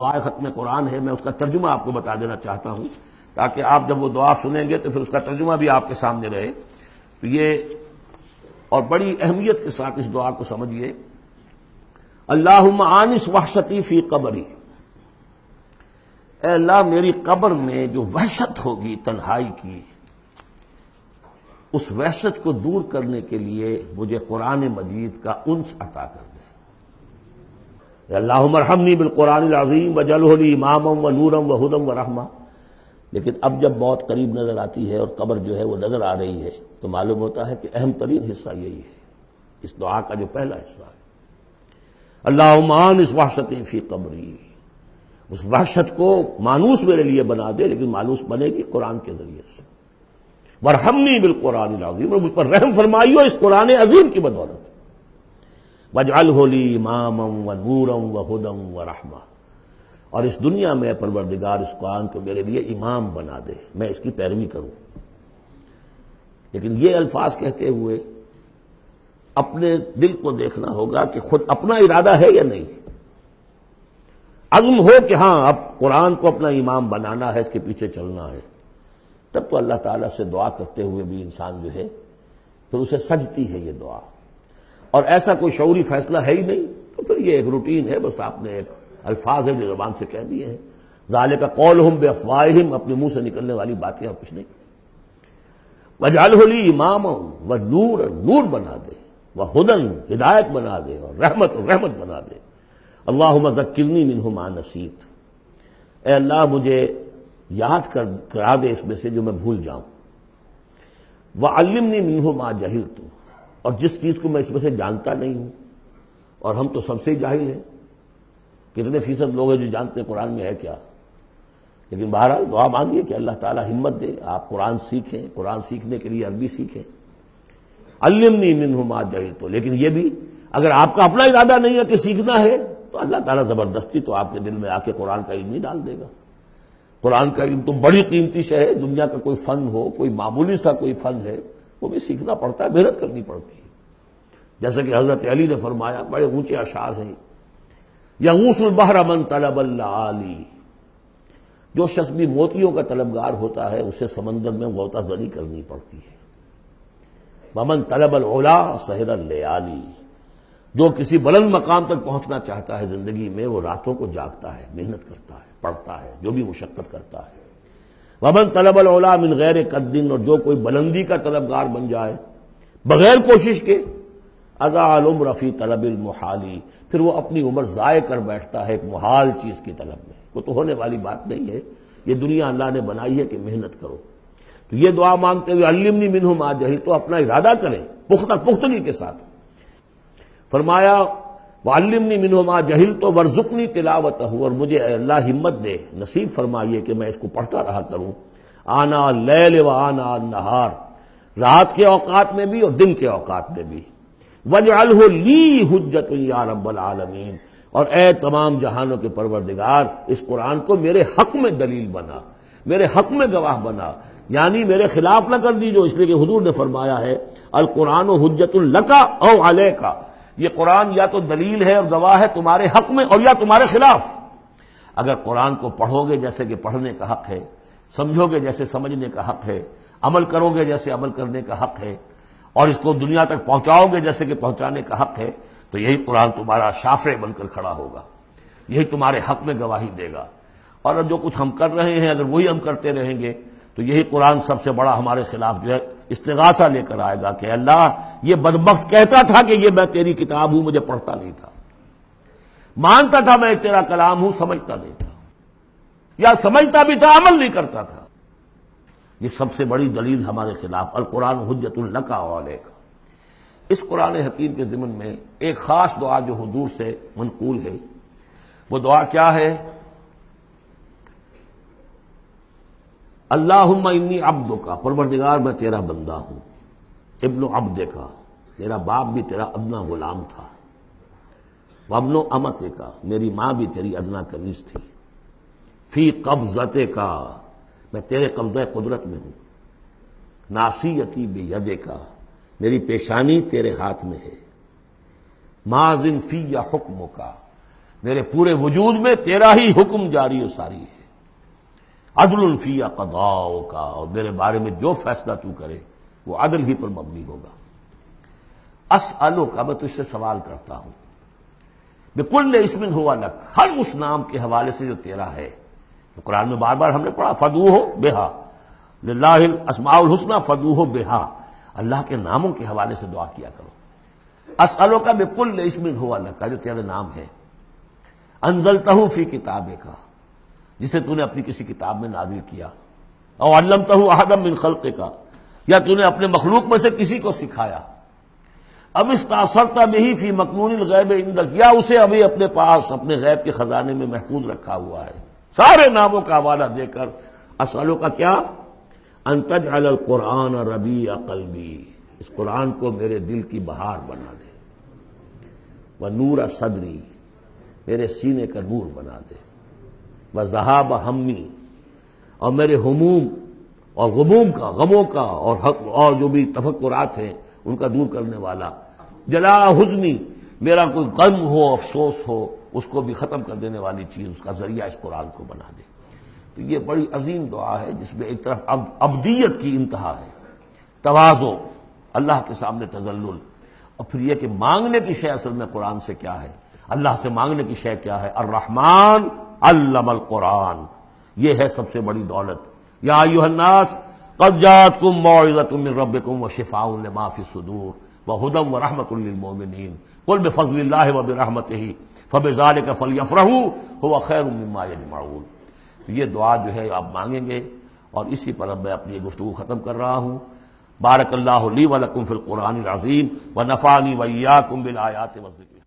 دعائے ختم قرآن ہے، میں اس کا ترجمہ آپ کو بتا دینا چاہتا ہوں تاکہ آپ جب وہ دعا سنیں گے تو پھر اس کا ترجمہ بھی آپ کے سامنے رہے. تو یہ اور بڑی اہمیت کے ساتھ اس دعا کو سمجھیے. اللہم آنس وحشتی فی قبری، اے اللہ میری قبر میں جو وحشت ہوگی تنہائی کی، اس وحشت کو دور کرنے کے لیے مجھے قرآن مجید کا انس عطا کر دے. اللہم ارحمنی بالقرآن العظیم وجعلہ لی اماما ونورا وہدی ورحمہ. لیکن اب جب موت قریب نظر آتی ہے اور قبر جو ہے وہ نظر آ رہی ہے تو معلوم ہوتا ہے کہ اہم ترین حصہ یہی ہے، اس دعا کا جو پہلا حصہ ہے. اللہم آنس وحشتی فی قبری، اس وحشت کو مانوس میرے لیے بنا دے، لیکن مانوس بنے گی قرآن کے ذریعے سے. وارحمنی بالقرآن العظیم، اور مجھ پر رحم فرمائیو اس قرآن عظیم کی بدولت. وجعلہ لی اماما ونورا وہدی ورحمہ، اور اس دنیا میں پروردگار اس قرآن کو میرے لیے امام بنا دے، میں اس کی پیروی کروں. لیکن یہ الفاظ کہتے ہوئے اپنے دل کو دیکھنا ہوگا کہ خود اپنا ارادہ ہے یا نہیں. عزم ہو کہ ہاں اب قرآن کو اپنا امام بنانا ہے، اس کے پیچھے چلنا ہے، تب تو اللہ تعالیٰ سے دعا کرتے ہوئے بھی انسان جو ہے پھر اسے سجتی ہے یہ دعا. اور ایسا کوئی شعوری فیصلہ ہے ہی نہیں تو پھر یہ ایک روٹین ہے، بس آپ نے ایک الفاظ ہے جو زبان سے کہہ دیے ہیں. ذالک قولہم بافواہہم، اپنے منہ سے نکلنے والی باتیں اور کچھ نہیں. وجعلہ لی اماما ونورا، نور بنا دے، وہدی ہدایت بنا دے، اور رحمت بنا دے. اللہم ذکرنی منہ ما نسیت، اے اللہ مجھے یاد کرا دے اس میں سے جو میں بھول جاؤں. وعلمنی منہ ما جہلت، اور جس چیز کو میں اس میں سے جانتا نہیں ہوں، اور ہم تو سب سے جاہل ہیں، کتنے فیصد لوگ ہیں جو جانتے ہیں قرآن میں ہے کیا. لیکن بہرحال دعا مانگیے کہ اللہ تعالیٰ ہمت دے، آپ قرآن سیکھیں، قرآن سیکھنے کے لیے عربی سیکھیں. علمنی منہ ما جہلت، لیکن یہ بھی اگر آپ کا اپنا ارادہ نہیں ہے کہ سیکھنا ہے تو اللہ تعالیٰ زبردستی تو آپ کے دل میں آ کے قرآن کا علم نہیں ڈال دے گا. قرآن کا علم تو بڑی قیمتی شے ہے. دنیا کا کوئی فن ہو، کوئی معمولی سا کوئی فن ہے، وہ بھی سیکھنا پڑتا ہے، محنت کرنی پڑتی ہے. جیسے کہ حضرت علی نے فرمایا، بڑے اونچے اشعار ہیں، یغوث البحر من طلب اللآلی، جو شخص بھی موتیوں کا طلبگار ہوتا ہے اسے سمندر میں غوطہ زنی کرنی پڑتی ہے. ومن طلب العلا سہر اللیالی، جو کسی بلند مقام تک پہنچنا چاہتا ہے زندگی میں وہ راتوں کو جاگتا ہے، محنت کرتا ہے، پڑھتا ہے، جو بھی مشقت کرتا ہے. ومن طلب العلا من غیر قد، اور جو کوئی بلندی کا طلبگار بن جائے بغیر کوشش کے، اضاع العمر فی طلب المحالی، پھر وہ اپنی عمر ضائع کر بیٹھتا ہے ایک محال چیز کی طلب میں. وہ تو ہونے والی بات نہیں ہے، یہ دنیا اللہ نے بنائی ہے کہ محنت کرو. تو یہ دعا مانگتے ہوئے علمنی منہ ما جہلت، تو اپنا ارادہ کریں پختگی کے ساتھ. فرمایا وعلمنی منہ ما جہلت وارزقنی تلاوتہ، اور مجھے اے اللہ ہمت دے، نصیب فرمائیے کہ میں اس کو پڑھتا رہا کروں. آنا اللیل و آنا النہار، رات کے اوقات میں بھی اور دن کے اوقات میں بھی. وجعلہ لی حجۃ یا رب العالمین، اور اے تمام جہانوں کے پروردگار اس قرآن کو میرے حق میں دلیل بنا، میرے حق میں گواہ بنا، یعنی میرے خلاف نہ کر دیجو. اس لیے کہ حضور نے فرمایا ہے القرآن حجۃ لک او علیک، یہ قرآن یا تو دلیل ہے اور گواہ ہے تمہارے حق میں اور یا تمہارے خلاف. اگر قرآن کو پڑھو گے جیسے کہ پڑھنے کا حق ہے، سمجھو گے جیسے سمجھنے کا حق ہے، عمل کرو گے جیسے عمل کرنے کا حق ہے، اور اس کو دنیا تک پہنچاؤ گے جیسے کہ پہنچانے کا حق ہے، تو یہی قرآن تمہارا شافع بن کر کھڑا ہوگا، یہی تمہارے حق میں گواہی دے گا. اور جو کچھ ہم کر رہے ہیں اگر وہی ہم کرتے رہیں گے تو یہی قرآن سب سے بڑا ہمارے خلاف جو ہے استغاثہ لے کر آئے گا کہ اللہ یہ بدبخت کہتا تھا کہ یہ میں تیری کتاب ہوں، مجھے پڑھتا نہیں تھا، مانتا تھا میں تیرا کلام ہوں، سمجھتا نہیں تھا، یا سمجھتا بھی تھا عمل نہیں کرتا تھا. یہ سب سے بڑی دلیل ہمارے خلاف القرآن حجۃ لک و علیک. اس قرآن حکیم کے ضمن میں ایک خاص دعا جو حضور سے منقول ہے، وہ دعا کیا ہے؟ اللہم انی عبدک، پروردگار میں تیرا بندہ ہوں، ابن عبدک، میرا باپ بھی تیرا ادنا غلام تھا، وابن امتک، میری ماں بھی تیری ادنا کنیز تھی، فی قبضتک، میں تیرے قبضہ قدرت میں ہوں، ناصیتی بیدک، میری پیشانی تیرے ہاتھ میں ہے، ماضٍ فی حکمک، میرے پورے وجود میں تیرا ہی حکم جاری و ساری ہے، عدل فی قضاؤ کا، اور میرے بارے میں جو فیصلہ تو کرے وہ عدل ہی پر مبنی ہوگا۔ اسألو کا، میں تجھ سے سوال کرتا ہوں، بکل اسم ہوا لک، ہر اس نام کے حوالے سے جو تیرا ہے۔ تو قرآن میں بار بار ہم نے پڑھا فدعوہ بہا، للہ الاسماء الحسنی فدعوہ بہا، اللہ کے ناموں کے حوالے سے دعا کیا کرو۔ اسألو کا بکل اسم ہوا لک کا، جو تیرے نام ہے، انزلتہ فی کتابک، جسے تو نے اپنی کسی کتاب میں نازل کیا، او علمتہ احدا من خلقک، یا تو نے اپنے مخلوق میں سے کسی کو سکھایا، اب استاثرت بہ فی مکنون الغیب عندک، یا اسے ابھی اپنے پاس اپنے غیب کے خزانے میں محفوظ رکھا ہوا ہے۔ سارے ناموں کا حوالہ دے کر اسألو کا کیا، ان تجعل القرآن ربیع قلبی، اس قرآن کو میرے دل کی بہار بنا دے، ونور صدری، میرے سینے کا نور بنا دے، وذہاب ہمی، اور میرے ہموم اور غموم کا، غموں کا اور جو بھی تفکرات ہیں ان کا دور کرنے والا، جلا حزنی، میرا کوئی غم ہو افسوس ہو اس کو بھی ختم کر دینے والی چیز، اس کا ذریعہ اس قرآن کو بنا دے۔ تو یہ بڑی عظیم دعا ہے جس میں ایک طرف عبدیت کی انتہا ہے، تواضع، اللہ کے سامنے تذلل، اور پھر یہ کہ مانگنے کی شے اصل میں قرآن سے کیا ہے، اللہ سے مانگنے کی شے کیا ہے، الرحمن علم القرآن، یہ ہے سب سے بڑی دولت۔ یا ایھا الناس قد جاءتکم موعظۃ من ربکم وشفاء لما فی الصدور وہدی ورحمۃ للمؤمنین قل بفضل اللہ وبرحمتہ فبذلک فلیفرحوا ھو خیر مما یجمعون۔ یہ دعا جو ہے آپ مانگیں گے، اور اسی پر اب میں اپنی گفتگو ختم کر رہا ہوں۔ بارک اللہ لی ولکم فی القرآن العظیم ونفعنی وإیاکم بالآیات والذکر